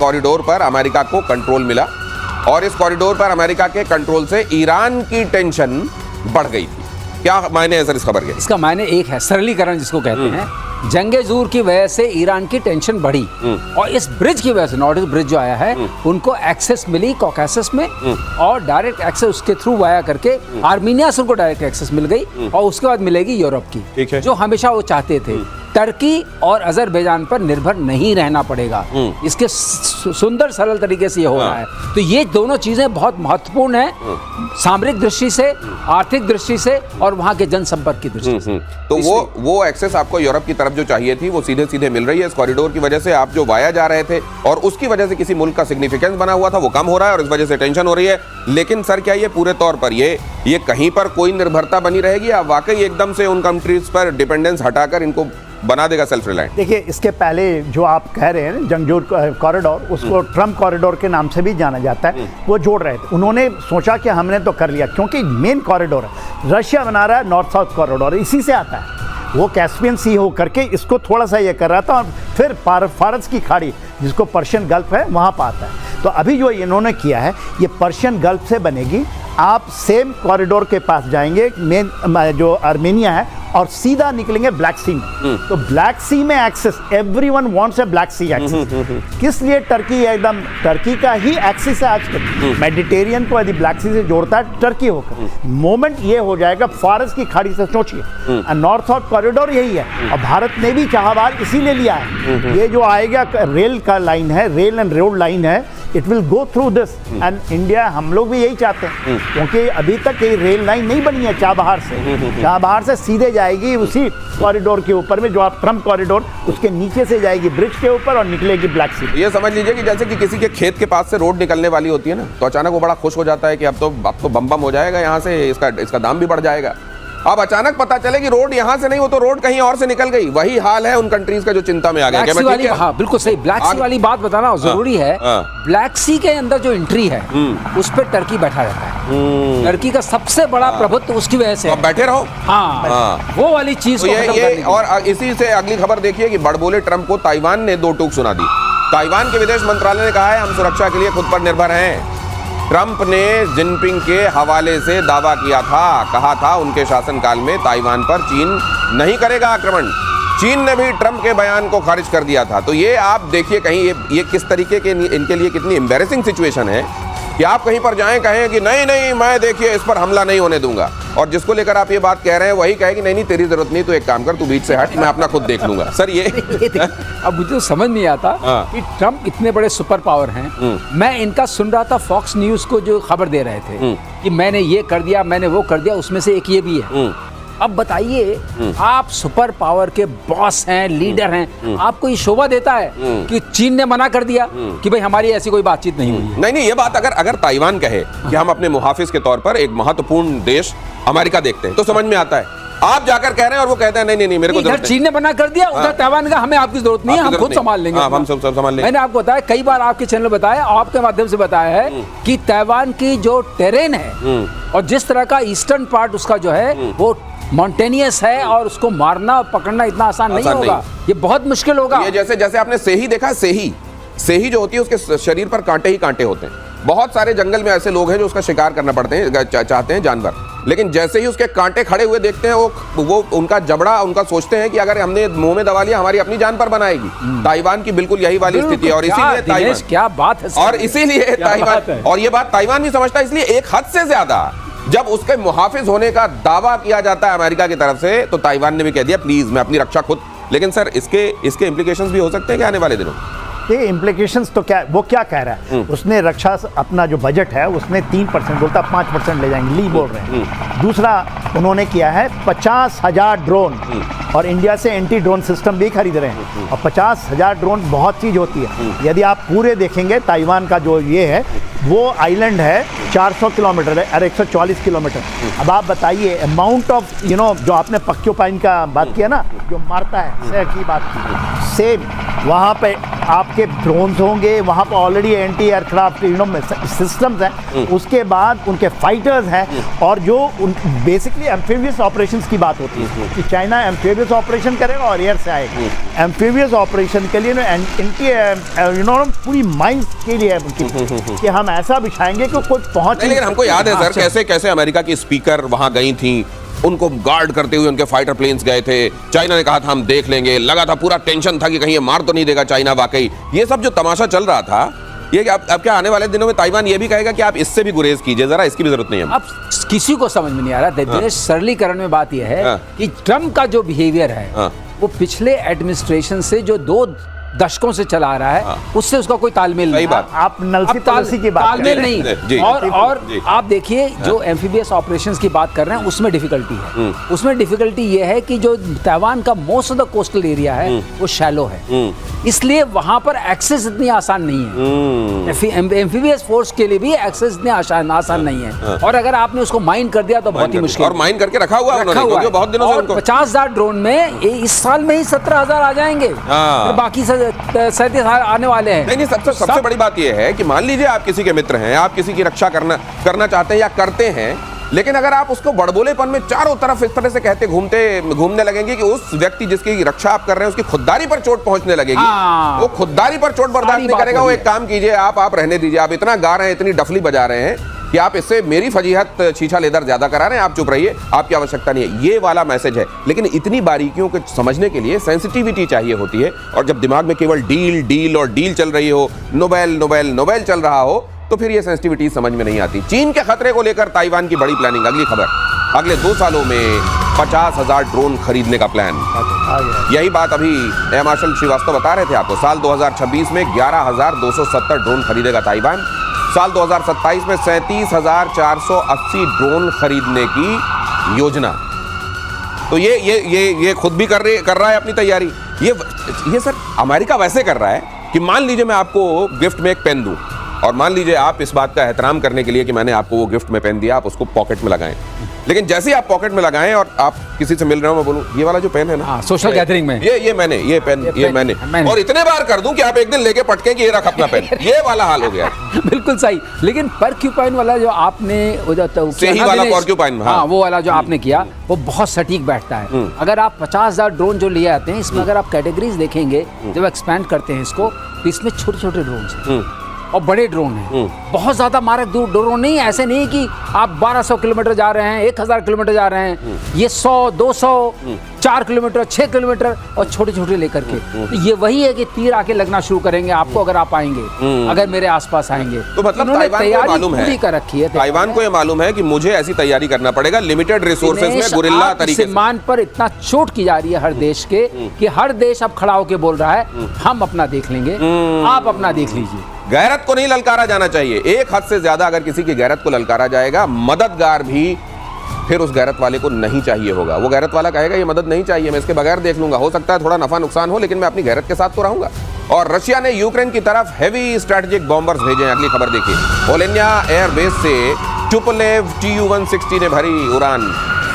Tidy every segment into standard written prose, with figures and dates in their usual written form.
Corridor पर America को control मिला और इस कॉरिडोर पर अमेरिका के कंट्रोल से ईरान की टेंशन बढ़ गई थी। क्या मायने है सर इस खबर के? इसका मायने एक है, सरलीकरण जिसको कहते हैं, जंगे ज़ूर की वजह से ईरान की टेंशन बढ़ी और इस ब्रिज की वजह से, नॉर्थ ईस्ट ब्रिज जो आया है, उनको एक्सेस मिली कॉकेसस में और डायरेक्ट एक्सेस उसके थ्रू वाया करके आर्मीनिया से उनको डायरेक्ट एक्सेस मिल गई और उसके बाद मिलेगी यूरोप की, जो हमेशा वो चाहते थे। टर्की और अजरबैजान पर निर्भर नहीं रहना पड़ेगा। इसके सुंदर सरल तरीके से ये हो रहा है। तो ये दोनों चीजें बहुत महत्वपूर्ण हैं, सामरिक दृष्टि से, आर्थिक दृष्टि से और वहां के जनसंपर्क की दृष्टि से। तो वो एक्सेस आपको यूरोप की तरफ जो चाहिए थी वो सीधे सीधे मिल रही है। इस कॉरिडोर की वजह से आप जो वाया जा रहे थे और उसकी वजह से किसी मुल्क का सिग्निफिकेंस बना हुआ था वो कम हो रहा है और इस वजह से टेंशन हो रही है। लेकिन सर क्या ये पूरे तौर पर ये कहीं पर कोई निर्भरता बनी रहेगी या वाकई एकदम से उन कंट्रीज पर डिपेंडेंस हटाकर इनको बना देगा सेल्फ रिलायंट? देखिए, इसके पहले जो आप कह रहे हैं जंगजूर कॉरिडोर, उसको ट्रम्प कॉरिडोर के नाम से भी जाना जाता है, वो जोड़ रहे थे। उन्होंने सोचा कि हमने तो कर लिया, क्योंकि मेन कॉरिडोर है, रशिया बना रहा है नॉर्थ साउथ कॉरिडोर, इसी से आता है। वो कैस्पियन सी हो करके इसको थोड़ा सा ये कर रहा था और फिर फारस की खाड़ी जिसको पर्शियन गल्फ है वहाँ पर आता है। तो अभी जो इन्होंने किया है ये पर्शियन गल्फ से बनेगी, आप सेम कॉरिडोर के पास जाएंगे, मेन जो आर्मेनिया है, और सीधा निकलेंगे ब्लैक सी में। तो ब्लैक सी में access, everyone wants a black sea access. किस लिए? टर्की एकदम टर्की का ही एक्सिस है आजकल, मेडिटेरियन को यदि ब्लैक सी से जोड़ता है टर्की होकर। मोमेंट ये हो जाएगा फारस की खाड़ी से, सोचिए नॉर्थ साउथ कॉरिडोर यही है और भारत ने भी चाहवार इसीलिए लिया है। ये जो आएगा रेल का लाइन है, रेल एंड रोड लाइन है, it will go through this and India, हम लोग भी यही चाहते हैं, क्योंकि अभी तक ये रेल लाइन नहीं बनी है चाबहार से। चाबहार से सीधे जाएगी उसी कॉरिडोर के ऊपर में, जो आप ट्रम्प कॉरिडोर, उसके नीचे से जाएगी ब्रिज के ऊपर और निकलेगी ब्लैक सी। ये समझ लीजिए कि जैसे कि किसी के खेत के पास से रोड निकलने वाली होती है ना, तो अचानक वो बड़ा खुश हो जाता है कि अब तो बम बम हो जाएगा, यहाँ से इसका दाम भी बढ़ जाएगा। अब अचानक पता चले कि रोड यहाँ से नहीं, वो तो रोड कहीं और से निकल गई। वही हाल है उन कंट्रीज का जो चिंता में आ गया। हाँ, बिल्कुल सही। ब्लैक सी वाली बात बताना जरूरी है। ब्लैक सी के अंदर जो एंट्री है उस पर टर्की बैठा रहता है। टर्की का सबसे बड़ा प्रभुत्व उसकी वजह से। बैठे रहो। हाँ, वो वाली चीज। और इसी से अगली खबर देखिए कि बड़बोले ट्रंप को ताइवान ने दो टूक सुना दी। ताइवान के विदेश मंत्रालय ने कहा है हम सुरक्षा के लिए खुद पर निर्भर हैं। ट्रंप ने जिनपिंग के हवाले से दावा किया था, कहा था उनके शासनकाल में ताइवान पर चीन नहीं करेगा आक्रमण। चीन ने भी ट्रंप के बयान को खारिज कर दिया था। तो ये आप देखिए कहीं ये किस तरीके के इनके लिए कितनी एम्बैरेसिंग सिचुएशन है कि आप कहीं पर जाएं, कहें कि नहीं नहीं मैं देखिए इस पर हमला नहीं होने दूंगा, और जिसको लेकर आप ये बात कह रहे हैं वही कहे कि नहीं नहीं तेरी जरूरत नहीं, तो एक काम कर, तू बीच से हट, मैं अपना खुद देख लूंगा। सर ये अब मुझे तो समझ नहीं आता कि ट्रंप इतने बड़े सुपर पावर हैं। मैं इनका सुन रहा था फॉक्स न्यूज को जो खबर दे रहे थे कि मैंने ये कर दिया, मैंने वो कर दिया, उसमें से एक ये भी है। अब बताइए, आप सुपर पावर के बॉस हैं, लीडर हैं, आपको ये शोभा देता है कि चीन ने मना कर दिया कि भाई हमारी ऐसी कोई बातचीत नहीं हुई है? नहीं, ये बात अगर ताइवान कहे कि हम अपने मुहाफिज के तौर पर एक महत्वपूर्ण देश अमेरिका देखते हैं तो समझ में आता है। आप जाकर कह रहे हैं और वो कहते हैं नहीं मेरे को इधर चीन ने मना कर दिया, उधर ताइवान का हमें आपकी जरूरत नहीं है, हम खुद संभाल लेंगे। हम सब संभाल लेंगे। मैंने आपको बताया, कई बार आपके चैनल बताया, आपके माध्यम से बताया है कि ताइवान की जो टेरेन है और जिस तरह का ईस्टर्न पार्ट उसका जो है वो माउंटेनियस है और उसको मारना पकड़ना इतना आसान नहीं होगा, ये बहुत मुश्किल होगा। ये जैसे आपने सेही देखा, सेही जो होती है उसके शरीर पर कांटे ही कांटे होते हैं। बहुत सारे जंगल में ऐसे लोग हैं जो उसका शिकार करना पड़ते हैं, चाहते हैं जानवर, लेकिन जैसे ही उसके कांटे खड़े हुए देखते हैं वो उनका जबड़ा, उनका सोचते हैं कि अगर हमने मुंह में दबा लिया हमारी अपनी जान पर बनाएगी। ताइवान की बिल्कुल यही वाली स्थिति है और इसीलिए ताइवान, क्या बात है, और इसीलिए ताइवान, और ये बात ताइवान भी समझता है, इसलिए एक हद से ज्यादा जब उसके मुहाफिज होने का दावा किया जाता है अमेरिका की तरफ से, तो ताइवान ने भी कह दिया प्लीज मैं अपनी रक्षा खुद। लेकिन सर इसके इंप्लीकेशंस भी हो सकते हैं क्या आने वाले दिनों? ये इम्प्लीकेशंस तो क्या, वो क्या कह रहा है, उसने रक्षा अपना जो बजट है उसने 3% बोलता, 5% ले जाएंगे, ली बोल रहे हैं। दूसरा उन्होंने किया है 50,000 ड्रोन, और इंडिया से एंटी ड्रोन सिस्टम भी खरीद रहे हैं। और 50,000 ड्रोन बहुत चीज़ होती है। यदि आप पूरे देखेंगे ताइवान का जो ये है वो आइलैंड है 400 किलोमीटर है और 140 किलोमीटर। अब आप बताइए अमाउंट ऑफ जो आपने पक्योपाइन का बात किया ना, जो मारता है शहर की बात की, सेम वहाँ पे आपके ड्रोन्स होंगे, वहाँ पर ऑलरेडी एंटी एयरक्राफ्ट सिस्टम्स हैं, उसके बाद उनके फाइटर्स हैं, और जो बेसिकली एम्फीबियस ऑपरेशंस की बात होती है कि चाइना एम्फीबियस ऑपरेशन करेगा और एयर से आएगा। एम्फीबियस ऑपरेशन के लिए पूरी माइंस के लिए कि हम ऐसा बिछाएंगे कि कोई पहुंच। लेकिन हमको याद है सर कैसे कैसे अमेरिका की स्पीकर वहां गई थी, उनको गार्ड करते हुए उनके फाइटर प्लेन्स गए थे। चाइना ने कहा था हम देख लेंगे, लगा था पूरा टेंशन था कि कहीं ये मार तो नहीं देगा चाइना। वाकई ये सब जो तमाशा चल रहा था, ये अब क्या आने वाले दिनों में ताइवान ये भी कहेगा कि आप इससे भी गुरेज कीजिए, जरा इसकी भी जरूरत नहीं है। अब किसी को समझ में नहीं आ रहा। दिनेश, सरलीकरण में बात यह है कि ट्रम्प का जो बिहेवियर है वो पिछले एडमिनिस्ट्रेशन से जो 2 दशकों से चला आ रहा है उससे उसका कोई तालमेल नहीं। आप नलसी पॉलिसी की बात तालमेल नहीं। और आप देखिए जो एम्फीबियस ऑपरेशंस की बात कर रहे हैं उसमें डिफिकल्टी है। उसमें डिफिकल्टी ये है कि जो ताइवान का most of the coastal area है वो शैलो है, इसलिए वहां पर एक्सेस इतनी आसान नहीं है। एम्फीबियस फोर्स के लिए भी एक्सेस इतनी आसान नहीं है। और अगर आपने उसको माइन कर दिया तो बहुत ही मुश्किल। और माइन करके रखा हुआ है बहुत दिनों से। 50,000 ड्रोन में इस साल में ही 17,000 आ जाएंगे, बाकी 37 आने वाले हैं। नहीं, सबसे बड़ी बात यह है कि मान लीजिए आप किसी के मित्र हैं, आप किसी की रक्षा करना चाहते हैं या करते हैं, लेकिन अगर आप उसको बड़बोलेपन में चारों तरफ इस तरह से कहते घूमने लगेंगे कि उस व्यक्ति जिसकी रक्षा आप कर रहे हैं उसकी खुददारी पर चोट पहुंचने लगेगी, वो खुददारी पर चोट बर्दाश्त नहीं करेगा। वो एक काम कीजिए, आप रहने दीजिए, आप इतना गा रहे हैं, इतनी डफली बजा रहे हैं कि आप इससे मेरी फजीहत छीछा लेदर ज्यादा करा रहे हैं, आप चुप रहिए, आपकी आवश्यकता नहीं है। ये वाला मैसेज है। लेकिन इतनी बारीकियों को समझने के लिए सेंसिटिविटी चाहिए होती है, और जब दिमाग में केवल डील और डील चल रही हो, नोबेल चल रहा हो, तो फिर ये सेंसिटिविटी समझ में नहीं आती। चीन के खतरे को लेकर ताइवान की बड़ी प्लानिंग। अगली खबर, अगले 2 सालों में 50,000 ड्रोन खरीदने का प्लान। यही बात अभी एयर मार्शल श्रीवास्तव बता रहे थे आपको। साल 2026 में 11,270 ड्रोन खरीदेगा ताइवान। साल 2027 में 37,480 ड्रोन खरीदने की योजना। तो ये खुद भी कर रहा है अपनी तैयारी। ये सर अमेरिका वैसे कर रहा है कि मान लीजिए मैं आपको गिफ्ट में एक पेन दूं, और मान लीजिए आप इस बात का एहतराम करने के लिए कि मैंने आपको वो गिफ्ट में पेन दिया, आप उसको पॉकेट में लगाएं। लेकिन जैसे ही आप पॉकेट में लगाएं और आप किसी से मिल रहे हो, मैं बोलूं ये वाला जो पेन है ना, सोशल गैदरिंग में ये मैंने और इतने बार कर दूं कि आप एक दिन लेके पटके कि ये रख अपना पेन। ये वाला हाल हो गया। बिल्कुल सही। लेकिन परक्यूपाइन वाला जो आपने सही वाला परक्यूपाइन, हाँ वो वाला जो आपने किया वो बहुत सटीक बैठता है। अगर आप 50,000 ड्रोन जो लिए आते हैं, इसमें अगर आप कैटेगरीज देखेंगे, जब एक्सपैंड करते हैं इसको, तो इसमें छोटे-छोटे ड्रोन हैं और बड़े ड्रोन हैं। बहुत ज्यादा मारक ड्रोन नहीं, ऐसे नहीं कि आप 1200 किलोमीटर जा रहे हैं, 1000 किलोमीटर जा रहे हैं। ये 100, 200, 4 किलोमीटर, 6 किलोमीटर और छोटे छोटे लेकर के। तो ये वही है कि तीर आके लगना शुरू करेंगे आपको अगर आप आएंगे, अगर मेरे आसपास आएंगे। तो मतलब तैयारी पूरी कर रखी है। ताइवान को ये मालूम है कि मुझे ऐसी तैयारी करना पड़ेगा, लिमिटेड रिसोर्सेज में गुरिल्ला तरीके से। मान पर इतना चोट की जा रही है हर देश के कि हर देश अब खड़ा होकर बोल रहा है हम अपना देख लेंगे, आप अपना देख लीजिए। गैरत को नहीं ललकारा जाना चाहिए। एक हद से ज्यादा अगर किसी की गैरत को ललकारा जाएगा, मददगार भी फिर उस गैरत वाले को नहीं चाहिए होगा। वो गैरत वाला कहेगा ये मदद नहीं चाहिए, मैं इसके बगैर देख लूंगा, हो सकता है थोड़ा नफा नुकसान हो, लेकिन मैं अपनी गैरत के साथ तो रहूंगा। और रशिया ने यूक्रेन की तरफ हेवी स्ट्रेटेजिक बॉम्बर्स भेजे हैं। अगली खबर देखिए, पोलेनिया एयरबेस से टुपोलेव Tu-160 ने भरी उड़ान।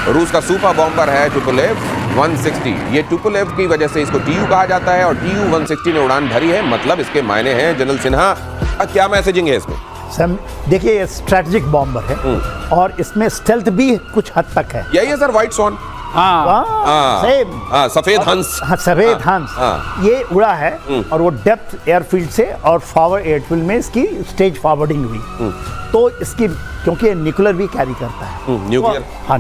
रूस का सुपर बॉम्बर है टुपोलेव 160। ये टुपोलेव की वजह से इसको TU कहा जाता है, और Tu-160 ने उड़ान भरी है। मतलब इसके मायने हैं जनरल सिन्हा, क्या मैसेजिंग है इसमें? देखिए ये स्ट्रेटेजिक बॉम्बर है और इसमें स्टेल्थ भी कुछ हद तक है। यही है सर व्हाइट स्वॉन। सफेद हंस। सफेद हंस ये उड़ा है और वो डेप्थ एयरफील्ड से और फॉरवर्ड एयरफील्ड में इसकी स्टेज फॉरवर्डिंग हुई। तो इसकी क्योंकि न्यूक्लियर भी कैरी करता है,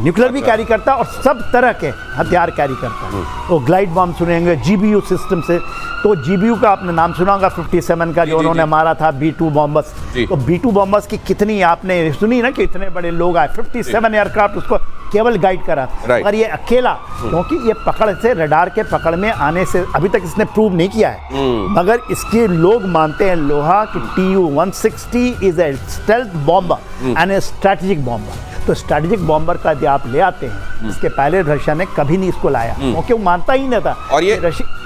न्यूक्लियर भी कैरी करता है और सब तरह के हथियार कैरी करता है। तो ग्लाइड बॉम्ब सुनेंगे, GBU सिस्टम से। तो GBU का आपने नाम सुना होगा, 57 का जो उन्होंने मारा था B-2 बॉम्बर्स। तो B-2 बॉम्बर्स की कितनी आपने सुनी ना कि इतने बड़े लोग आए, 57 एयरक्राफ्ट उसको केवल गाइड करा। और ये अकेला, क्योंकि ये पकड़ से रडार के पकड़ में आने से अभी तक इसने प्रूव नहीं किया है, मगर इसके लोग मानते हैं लोहा कि Tu-160 is a stealth bomber and A strategic bomber. तो स्ट्रेटेजिक बॉम्बर का यदि आप ले आते हैं, इसके पहले रशिया ने कभी नहीं इसको लाया, क्योंकि वो मानता ही नहीं था। और ये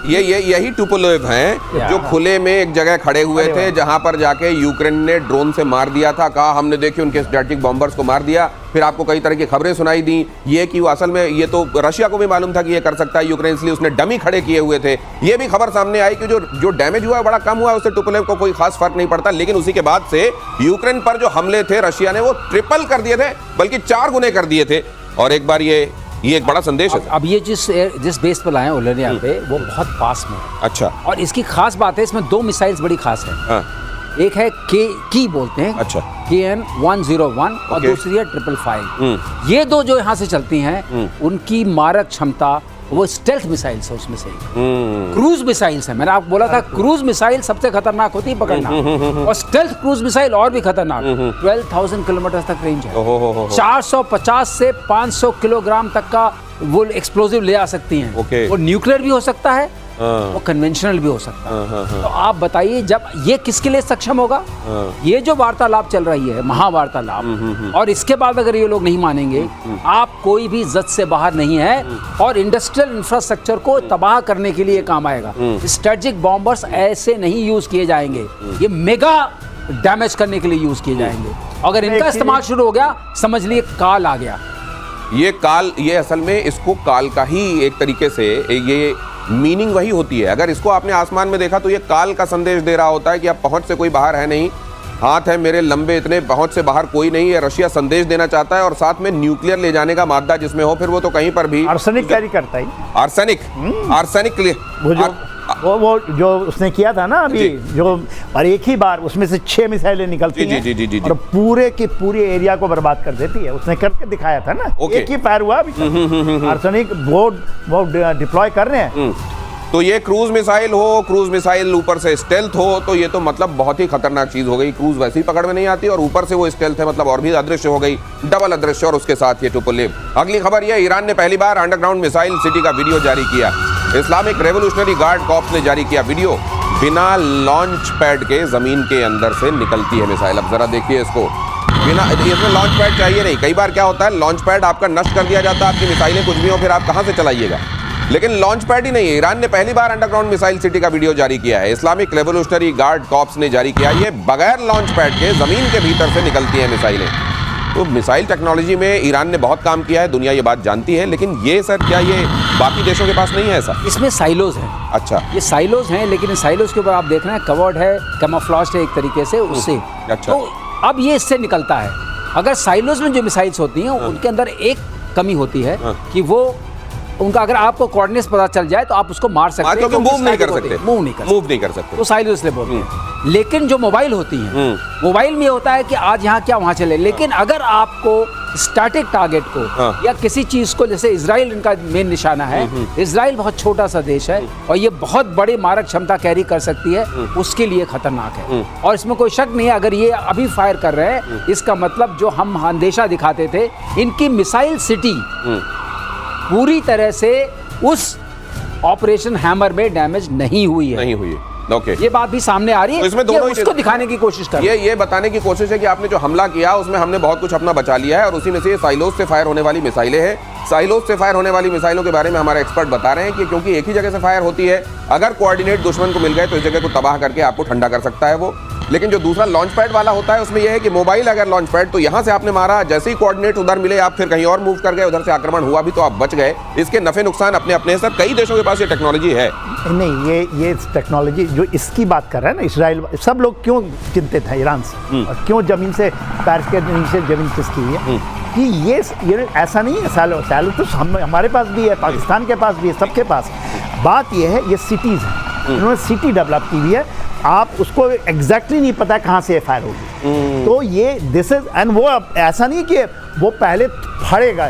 यही टुपोलेव हैं जो खुले में एक जगह खड़े हुए थे, जहां पर जाके यूक्रेन ने ड्रोन से मार दिया था, कहा हमने देखिए उनके स्ट्रैटेजिक बॉम्बर्स को मार दिया। फिर आपको कई तरह की खबरें सुनाई दी, ये कि वो असल में ये तो रशिया को भी मालूम था कि ये कर सकता है यूक्रेन, इसलिए उसने डमी खड़े किए हुए थे। ये भी खबर सामने आई कि जो डैमेज हुआ है बड़ा कम हुआ है, उससे टुपोलेव को कोई खास फर्क नहीं पड़ता। लेकिन उसी के बाद से यूक्रेन पर जो हमले थे रशिया ने वो ट्रिपल कर दिए थे, बल्कि 4 गुने कर दिए थे। और एक बार ये एक बड़ा संदेश है। अब ये जिस बेस पर लाए हैं ओलेनिया पे, वो बहुत पास में है। अच्छा। और इसकी खास बात है, इसमें 2 मिसाइल्स बड़ी खास है। हाँ। एक है की बोलते हैं, अच्छा। KN-101 और दूसरी है 555। ये 2 जो यहाँ से चलती हैं, उनकी मारक क्षमता, वो स्टेल्थ मिसाइल्स है उसमें से। क्रूज मिसाइल्स है, मैंने आपको बोला था क्रूज मिसाइल सबसे खतरनाक होती है पकड़ना, और स्टेल्थ क्रूज मिसाइल और भी खतरनाक। 12,000 किलोमीटर तक रेंज है। 450 से 500 किलोग्राम तक का वो एक्सप्लोजिव ले आ सकती हैं। वो न्यूक्लियर भी हो सकता है, वो कन्वेंशनल भी हो सकता है। तो आप बताइए, जब ये किसके लिए सक्षम होगा? ये जो वार्तालाप चल रही है, महावार्तालाप, और इसके बाद अगर ये लोग नहीं मानेंगे, आप कोई भी जद से बाहर नहीं है, और इंडस्ट्रियल इंफ्रास्ट्रक्चर को तबाह करने के लिए काम आएगा। स्ट्रेटेजिक बॉम्बर्स ऐसे नहीं यूज किए जाएंगे, ये मेगा डैमेज करने के लिए यूज किए जाएंगे। अगर इनका इस्तेमाल शुरू हो गया, समझ लिए काल आ गया। ये असल में इसको काल का ही एक तरीके से ये मीनिंग वही होती है। अगर इसको आपने आसमान में देखा तो ये काल का संदेश दे रहा होता है कि अब पहुंच से कोई बाहर है नहीं, हाथ है मेरे लंबे, इतने पहुंच से बाहर कोई नहीं है। रशिया संदेश देना चाहता है, और साथ में न्यूक्लियर ले जाने का मादा जिसमें हो, फिर वो तो कहीं पर भी आर्सेनिक कैरी करता है। आर्सेनिक वो जो उसने किया था ना अभी, जो और एक ही बार उसमें से 6 मिसाइलें निकलती हैं, जी। और पूरे के पूरे एरिया को बर्बाद कर देती है। उसने करके दिखाया था ना। एक ही फायर हुआ अभी। आर्सेनिक वो डिप्लॉय कर रहे हैं। तो ये क्रूज मिसाइल ऊपर से स्टेल्थ हो, तो ये तो मतलब बहुत ही खतरनाक चीज हो गई। क्रूज वैसे ही पकड़ में नहीं आती, और ऊपर से वो स्टेल्थ है, मतलब और भी अदृश्य हो गई, डबल अदृश्य, और उसके साथ ये टुपोलेव। अगली खबर ये, ईरान ने पहली बार अंडरग्राउंड मिसाइल सिटी का वीडियो जारी किया। इस्लामिक रेवोल्यूशनरी गार्ड कॉर्प्स ने जारी किया वीडियो। बिना लॉन्च पैड के जमीन के अंदर से निकलती है मिसाइल। अब जरा देखिए इसको, इसमें लॉन्च पैड चाहिए नहीं। कई बार क्या होता है, लॉन्च पैड आपका नष्ट कर दिया जाता है, आपकी मिसाइलें कुछ भी हो, फिर आप कहां से चलाइएगा। लेकिन लॉन्च पैड ही नहीं है। ईरान ने पहली बार अंडरग्राउंड मिसाइल सिटी का वीडियो जारी किया है। इस्लामिक रेवोल्यूशनरी गार्ड कॉर्प्स ने जारी किया। ये बगैर लॉन्च पैड के जमीन के भीतर से निकलती हैं मिसाइलें। तो मिसाइल टेक्नोलॉजी में ईरान ने बहुत काम किया है, दुनिया ये बात जानती है। लेकिन ये सर, क्या ये बाकी देशों के पास नहीं है ऐसा? इसमें साइलोज हैं। अच्छा। ये साइलोज हैं, लेकिन साइलोज के ऊपर आप देख रहे हैं कवर्ड है, कैमोफ्लेज है एक तरीके से उससे। अच्छा। तो अब ये इससे निकलता है। अगर साइलोज में जो मिसाइल्स होती हैं, उनके अंदर एक कमी होती है कि वो उनका अगर आपको कोऑर्डिनेट्स पता चल जाए तो आप उसको मार सकते हैं, मूव नहीं कर सकते। मूव नहीं कर सकते, तो साइलो इसलिए बोलते हैं। लेकिन जो मोबाइल होती हैं, मोबाइल में होता है कि आज यहाँ क्या वहाँ चले। लेकिन अगर आपको स्टैटिक टारगेट को या किसी चीज को, जैसे इजराइल इनका मेन निशाना है, इजराइल बहुत छोटा सा देश है और ये बहुत बड़ी मारक क्षमता कैरी कर सकती है, उसके लिए खतरनाक है। और इसमें कोई शक नहीं है, अगर ये अभी फायर कर रहे हैं, इसका मतलब जो हम अंदेशा दिखाते थे, इनकी मिसाइल सिटी पूरी तरह से उस ऑपरेशन हैमर में डैमेज नहीं हुई है। ओके। ये बात भी सामने आ रही है। तो इसमें दोनों उसको दिखाने की कोशिश कर, ये बताने की कोशिश है कि आपने जो हमला किया उसमें हमने बहुत कुछ अपना बचा लिया है, और उसी में से साइलोज से फायर होने वाली मिसाइलें हैं। साइलोज से फायर होने वाली मिसाइलों के बारे में हमारे एक्सपर्ट बता रहे हैं कि क्योंकि एक ही जगह से फायर होती है, अगर कोऑर्डिनेट दुश्मन को मिल गए तो इस जगह को तबाह करके आपको ठंडा कर सकता है वो। लेकिन जो दूसरा लॉन्च पैड वाला होता है, उसमें यह है कि मोबाइल अगर लॉन्च पैड, तो यहाँ से आपने मारा, जैसे ही कोऑर्डिनेट उधर मिले, आप फिर कहीं और मूव कर गए, उधर से आक्रमण हुआ भी तो आप बच गए। इसके नफे नुकसान अपने अपने हैं सर। कई देशों के पास ये टेक्नोलॉजी है। नहीं, ये टेक्नोलॉजी जो इसकी बात कर रहा है ना इजराइल, सब लोग क्यों चिंतित है ईरान से, और क्यों जमीन से पैर के नीचे जमीन खिसकी हुई है, कि ये ऐसा नहीं है। सैलो तो हमारे पास भी है, पाकिस्तान के पास भी है, सबके पास। बात ये है, ये सिटीज़ हैं, इन्होंने सिटी डेवलप की हुई है। आप उसको एग्जैक्टली नहीं पता कहाँ से फायर होगी। तो ये दिस इज, एंड वो ऐसा नहीं कि वो पहले फड़ेगा,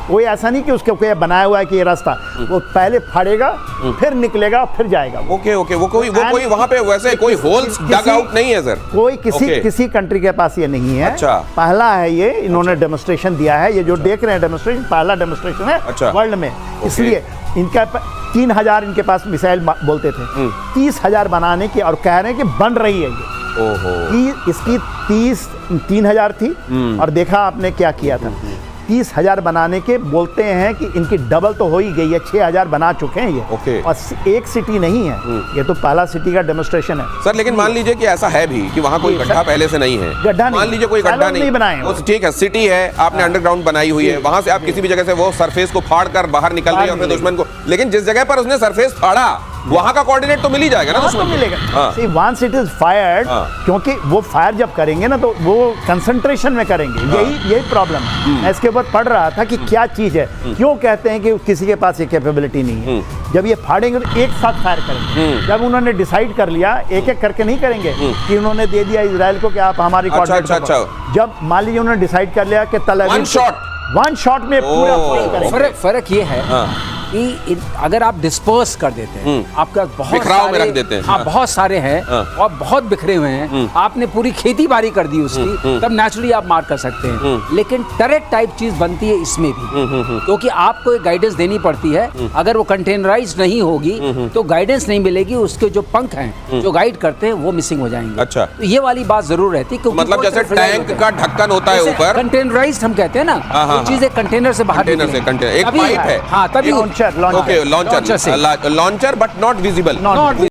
कोई ऐसा नहीं कि उसके कोई बनाया हुआ है कि ये रास्ता, वो पहले फड़ेगा, फिर निकलेगा, फिर जाएगा। ओके। वो कोई वहाँ पे वैसे कोई होल्स डग आउट नहीं है सर? कोई किसी कंट्री के पास ये नहीं है। अच्छा। पहला है ये, इन्होंने डेमोन्स्ट्रेशन दिया है। ये जो देख रहे हैं डेमोन्स्ट्रेशन, पहला डेमोन्स्ट्रेशन है वर्ल्ड में। इसलिए इनका 3,000 इनके पास मिसाइल बोलते थे, 30,000 बनाने की, और कह रहे हैं कि बन रही है ये। कि इसकी 3,000 थी, और देखा आपने क्या किया था। 30,000 बनाने के बोलते हैं कि इनकी डबल तो हो ही गई है, 6,000 बना चुके हैं ये। ओके। और एक सिटी नहीं है, ये तो पहला सिटी का डेमोस्ट्रेशन है। सर लेकिन मान लीजिए कि ऐसा है भी कि वहां कोई जी, गड्ढा सर। पहले से नहीं है, गड्ढा नहीं, मान लीजिए कोई गड्ढा नहीं बनाए वो ठीक है, सिटी है, आपने अंडरग्राउंड बनाई हुई है, वहां से आप किसी भी जगह से वो सरफेस को फाड़ कर बाहर निकल रही है अपने दुश्मन को, लेकिन जिस जगह पर उसने सरफेस फाड़ा वहां का कोऑर्डिनेट तो मिल ही जाएगा ना हाँ, तो दुश्मन को। मिलेगा। हाँ। See, once it is fired, हाँ। क्योंकि वो फायर जब करेंगे ना तो वो कंसंट्रेशन में करेंगे, यही प्रॉब्लम है। मैं इसके ऊपर पढ़ रहा था कि क्या चीज है, क्यों कहते हैं कि किसी के पास ये कैपेबिलिटी नहीं है। जब ये फाड़ेंगे तो एक साथ फायर करेंगे। जब उन्होंने डिसाइड कर लिया, एक एक करके नहीं करेंगे कि उन्होंने दे दिया इजराइल को कि आप हमारी कोऑर्डिनेट अच्छा। जब मान लीजिए उन्होंने डिसाइड कर लिया कि तल अवीव वन शॉट में पूरा फायर करेंगे। फर्क ये है कि अगर आप डिस्पर्स कर देते हैं, आपका बहुत बिखराव में सारे रख देते हैं। हाँ, बहुत सारे हैं और बहुत बिखरे हुए हैं, आपने पूरी खेती बाड़ी कर दी उसकी, तब नेचुरली आप मार कर सकते हैं। लेकिन टरेट टाइप चीज बनती है इसमें भी, क्योंकि आपको एक गाइडेंस देनी पड़ती है। अगर वो कंटेनराइज नहीं होगी तो गाइडेंस नहीं मिलेगी, उसके जो पंख हैं जो गाइड करते हैं वो मिसिंग हो जाएंगे। अच्छा। तो ये वाली बात जरूर रहती है, क्योंकि मतलब जैसे टैंक का ढक्कन होता है ऊपर, कंटेनराइज्ड हम कहते हैं ना, हाँ, वो चीज एक कंटेनर से बाहर कंटेनर से निकले। कंटेनर एक तभी- पाइप है, हाँ, तभी लॉन्चर ओके लॉन्चर से। Launcher but not visible. Not